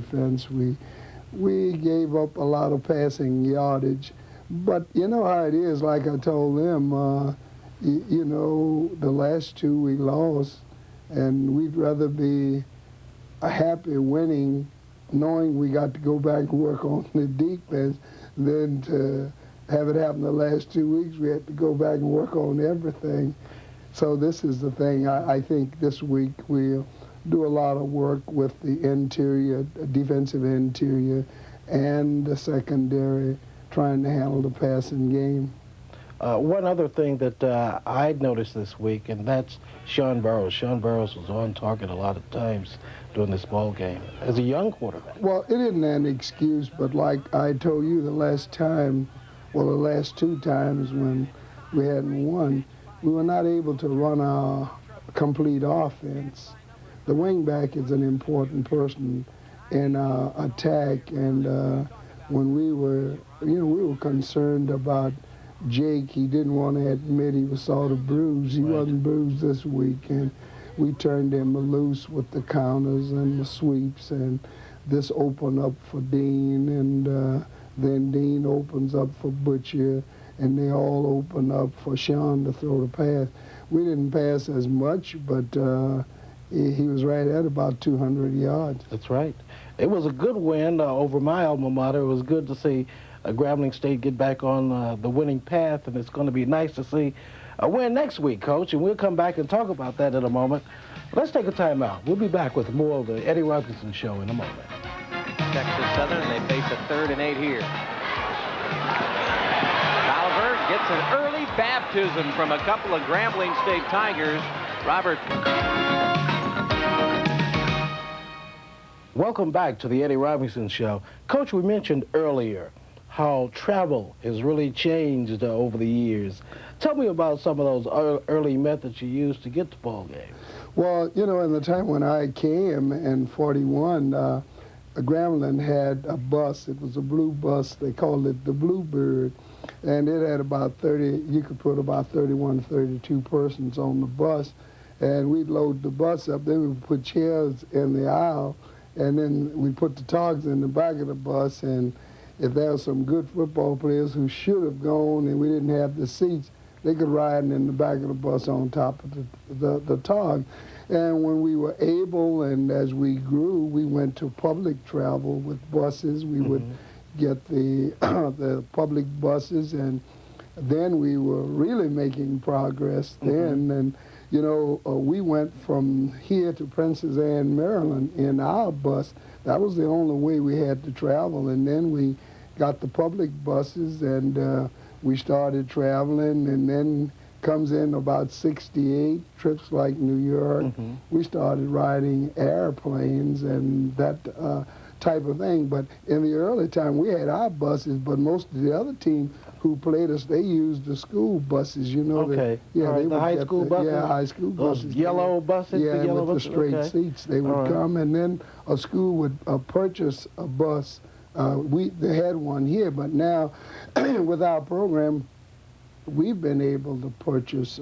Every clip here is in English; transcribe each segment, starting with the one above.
defense. We gave up a lot of passing yardage. But you know how it is, like I told them, you know, the last two we lost, and we'd rather be happy winning, knowing we got to go back and work on the defense, than to have it happen the last 2 weeks. We had to go back and work on everything. So this is the thing. I think this week we'll do a lot of work with the interior, defensive interior, and the secondary, trying to handle the passing game. One other thing that I noticed this week, and that's Sean Burrows. Sean Burrows was on target a lot of times during this ball game as a young quarterback. Well, it isn't an excuse, but like I told you the last time, well, the last two times when we hadn't won, we were not able to run our complete offense. The wingback is an important person in our attack, and when we were concerned about Jake. He didn't want to admit he was sort of bruised. He wasn't bruised this week, and we turned him loose with the counters and the sweeps, and this opened up for Dean, and then Dean opens up for Butcher, and they all open up for Sean to throw the pass. We didn't pass as much, but he was right at about 200 yards. That's right. It was a good win over my alma mater. It was good to see Grambling State get back on the winning path, and it's going to be nice to see a win next week, Coach, and we'll come back and talk about that in a moment. Let's take a time out. We'll be back with more of the Eddie Robinson Show in a moment. Texas Southern, they face a 3rd and 8 here. Oliver gets an early baptism from a couple of Grambling State Tigers. Robert. Welcome back to the Eddie Robinson Show. Coach, we mentioned earlier how travel has really changed over the years. Tell me about some of those early methods you used to get to ball games. Well, you know, in the time when I came in 41, Grambling had a bus. It was a blue bus. They called it the Bluebird. And it had about 30, you could put about 31, 32 persons on the bus. And we'd load the bus up. Then we'd put chairs in the aisle. And then we put the togs in the back of the bus. And if there were some good football players who should have gone and we didn't have the seats, they could ride in the back of the bus on top of the tog. And when we were able, and as we grew, we went to public travel with buses. We would get the the public buses, and then we were really making progress then. And you know, we went from here to Princess Anne, Maryland in our bus. That was the only way we had to travel. And then we got the public buses, and we started traveling, and then comes in about 68, trips like New York. We started riding airplanes and that type of thing. But in the early time, we had our buses, but most of the other team who played us, they used the school buses, you know. Okay. Yeah, they the would high get school buses? Yeah, high school Those buses. yellow buses? Yeah, the yellow with buses? the straight Okay. seats. They would come, and then a school would purchase a bus. They had one here, but now with our program, we've been able to purchase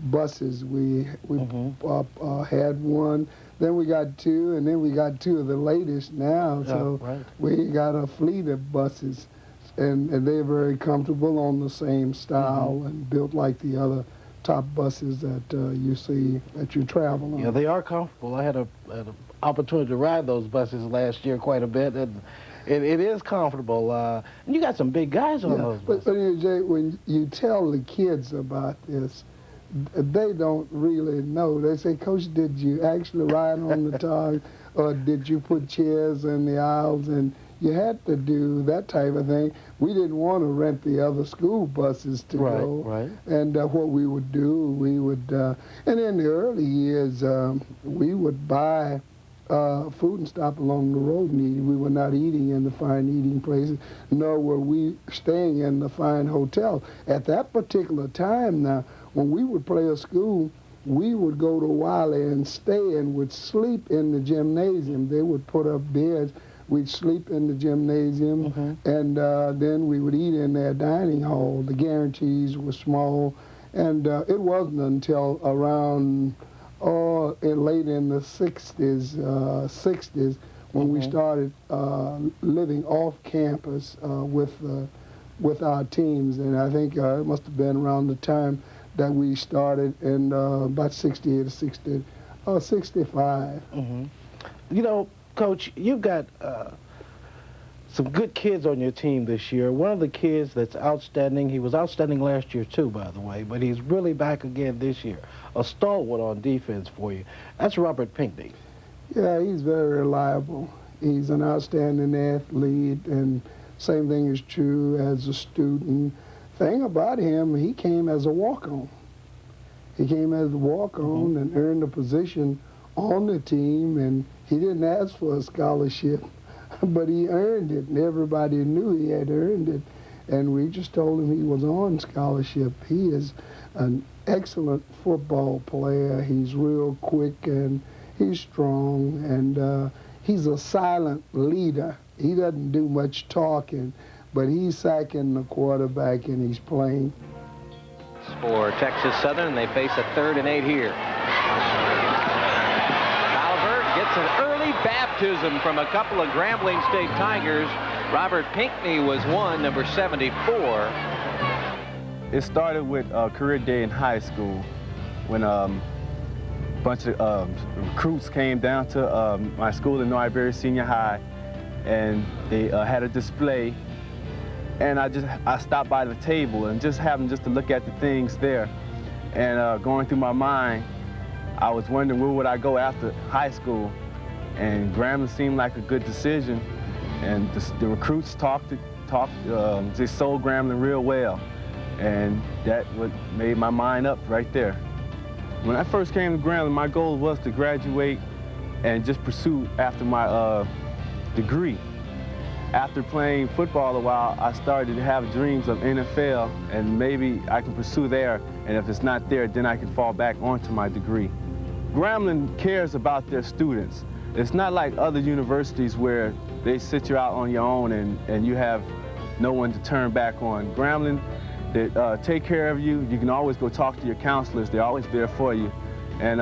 buses. We had one, then we got two, and then we got two of the latest now. So we got a fleet of buses, and they're very comfortable, on the same style and built like the other top buses that you see, that you travel on. Yeah, they are comfortable. I had an opportunity to ride those buses last year quite a bit, and it is comfortable. And you got some big guys on those buses. But you know, Jay, when you tell the kids about this, they don't really know. They say, Coach, did you actually ride on the tog, or did you put chairs in the aisles? And you had to do that type of thing. We didn't want to rent the other school buses to go. Right. And what we would do, we would, and in the early years, we would buy food and stop along the road and eat. We were not eating in the fine eating places, nor were we staying in the fine hotel. At that particular time now, when we would play a school, we would go to Wiley and stay and would sleep in the gymnasium. They would put up beds. We'd sleep in the gymnasium, and then we would eat in their dining hall. The guarantees were small, and it wasn't until around late in the 60s when we started living off campus with our teams, and I think it must have been around the time that we started in about 68 or 65. You know, Coach, you've got some good kids on your team this year. One of the kids that's outstanding, he was outstanding last year too, by the way, but he's really back again this year. A stalwart on defense for you. That's Robert Pinckney. Yeah, he's very reliable. He's an outstanding athlete, and same thing is true as a student. Thing about him, he came as a walk-on. He came as a walk-on and earned a position on the team, and he didn't ask for a scholarship, but he earned it, and everybody knew he had earned it, and we just told him he was on scholarship. He is an excellent football player. He's real quick, and he's strong, and he's a silent leader. He doesn't do much talking, but he's sacking the quarterback and he's playing. For Texas Southern, they face a 3rd and 8 here. Oliver gets an early baptism from a couple of Grambling State Tigers. Robert Pinckney was one, number 74. It started with career day in high school when a bunch of recruits came down to my school in North Iberia Senior High, and they had a display, and I stopped by the table and just happened just to look at the things there, and going through my mind, I was wondering where would I go after high school, and Grambling seemed like a good decision, and the recruits they sold Grambling real well, and that what made my mind up right there. When I first came to Grambling, my goal was to graduate and just pursue after my degree. After playing football a while, I started to have dreams of NFL, and maybe I can pursue there, and if it's not there, then I can fall back onto my degree. Grambling cares about their students. It's not like other universities where they sit you out on your own and you have no one to turn back on. Grambling, they take care of you. You can always go talk to your counselors. They're always there for you. And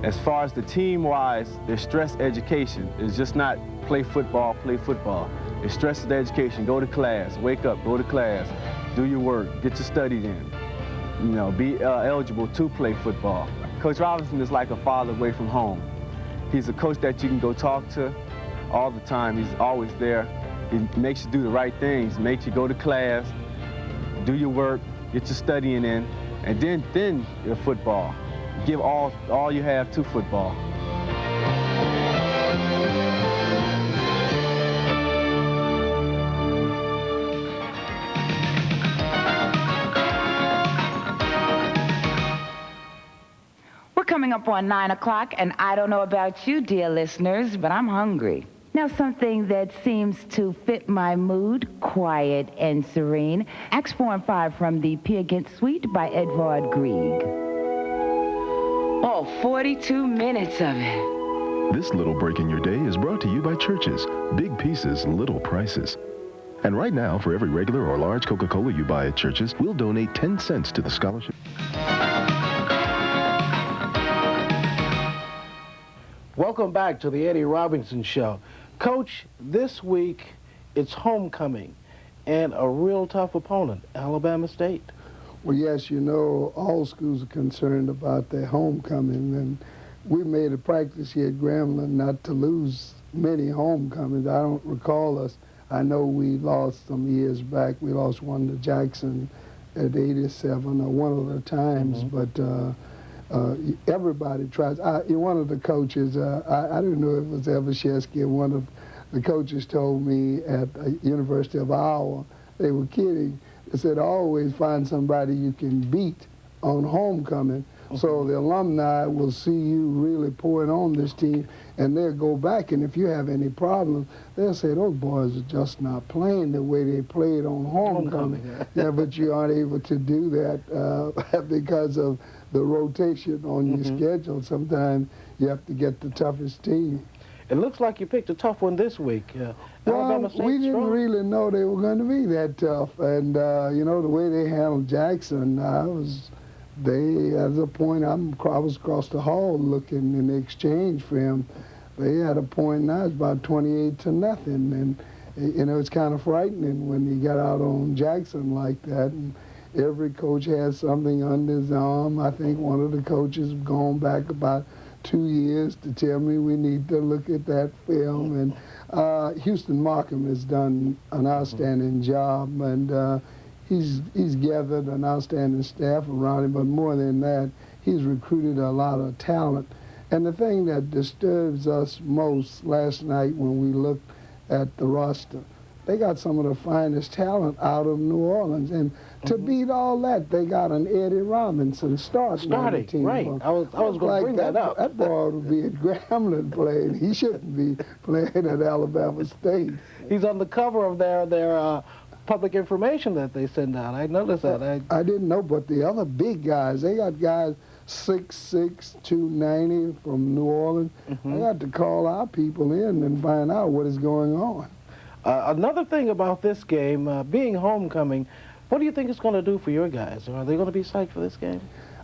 as far as the team-wise, they stress education. It's just not play football, play football. It stresses the education. Go to class, wake up, go to class, do your work, get your studies in. You know, be eligible to play football. Coach Robinson is like a father away from home. He's a coach that you can go talk to all the time. He's always there. He makes you do the right things, makes you go to class, do your work, get your studying in, and then your football. Give all you have to football. We're coming up on 9 o'clock, and I don't know about you, dear listeners, but I'm hungry. Now, something that seems to fit my mood, quiet and serene. Acts 4 and 5 from the Peer Gynt Suite by Edvard Grieg. Oh, 42 minutes of it. This little break in your day is brought to you by Churches. Big pieces, little prices. And right now, for every regular or large Coca-Cola you buy at Churches, we'll donate 10 cents to the scholarship. Welcome back to the Eddie Robinson Show. Coach, this week it's homecoming and a real tough opponent, Alabama State. Well, yes, you know, all schools are concerned about their homecoming, and we made a practice here at Grambling not to lose many homecomings. I don't recall us. I know we lost some years back. We lost one to Jackson at 87 or one of the times, but everybody tries. One of the coaches, I don't know if it was Evershevsky, one of the coaches told me at the University of Iowa, they were kidding. They said, always find somebody you can beat on homecoming. So the alumni will see you really pouring on this team, and they'll go back, and if you have any problems, they'll say, those boys are just not playing the way they played on homecoming. Yeah, but you aren't able to do that because of the rotation on your schedule. Sometimes you have to get the toughest team. It looks like you picked a tough one this week. Well, we didn't really know they were going to be that tough, and you know, the way they handled Jackson, at a point I was across the hall looking in exchange for him. They had a point now, it's about 28-0. And, you know, it's kind of frightening when you get out on Jackson like that. And every coach has something under his arm. I think one of the coaches gone back about 2 years to tell me we need to look at that film. And Houston Markham has done an outstanding job, and he's gathered an outstanding staff around him, but more than that, he's recruited a lot of talent. And the thing that disturbs us most last night when we looked at the roster, they got some of the finest talent out of New Orleans. And to beat all that, they got an Eddie Robinson starting on the team. Right. I was going to bring that up. That boy would be at Grambling playing. He shouldn't be playing at Alabama State. He's on the cover of their public information that they send out. I noticed that. I didn't know, but the other big guys, they got guys 6'6", 290 from New Orleans. I got to call our people in and find out what is going on. Another thing about this game, being homecoming, what do you think it's going to do for your guys? Are they going to be psyched for this game?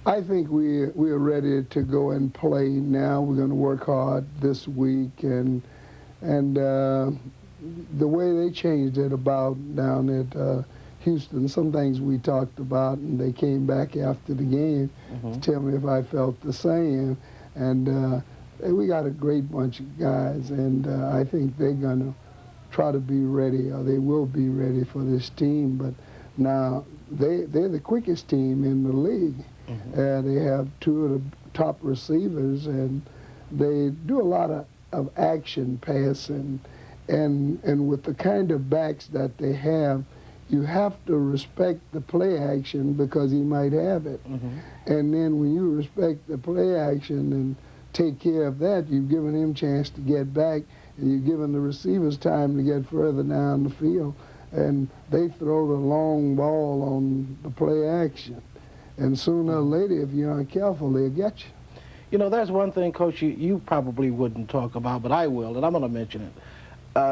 I think we're ready to go and play now. We're going to work hard this week, and the way they changed it about down at Houston, some things we talked about, and they came back after the game to tell me if I felt the same. And we got a great bunch of guys, and I think they're going to try to be ready, or they will be ready for this team. But now they're the quickest team in the league. They have two of the top receivers, and they do a lot of action passing. And with the kind of backs that they have, you have to respect the play action because he might have it. And then when you respect the play action and take care of that, you've given him a chance to get back, and you've given the receivers time to get further down the field. And they throw the long ball on the play action. And sooner or later, if you aren't careful, they'll get you. You know, there's one thing, Coach, you probably wouldn't talk about, but I will, and I'm going to mention it.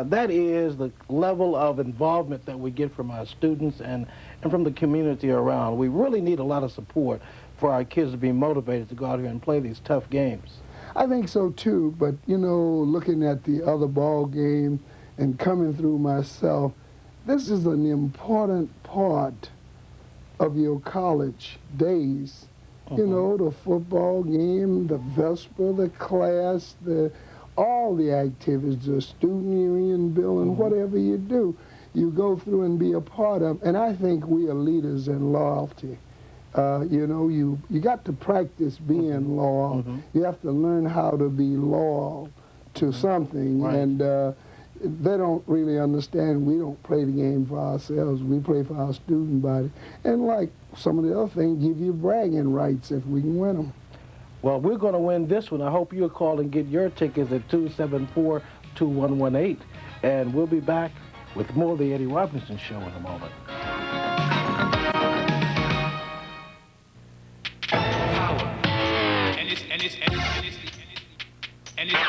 That is the level of involvement that we get from our students and from the community around. We really need a lot of support for our kids to be motivated to go out here and play these tough games. I think so too, but you know, looking at the other ball game and coming through myself, this is an important part of your college days. You know, the football game, the Vesper, the class, all the activities, the student union building, whatever you do, you go through and be a part of. And I think we are leaders in loyalty. You know, you got to practice being loyal. You have to learn how to be loyal to something. Right. And they don't really understand we don't play the game for ourselves. We play for our student body. And like some of the other things, give you bragging rights if we can win them. Well, we're going to win this one. I hope you'll call and get your tickets at 274-2118. And we'll be back with more of the Eddie Robinson Show in a moment. And it's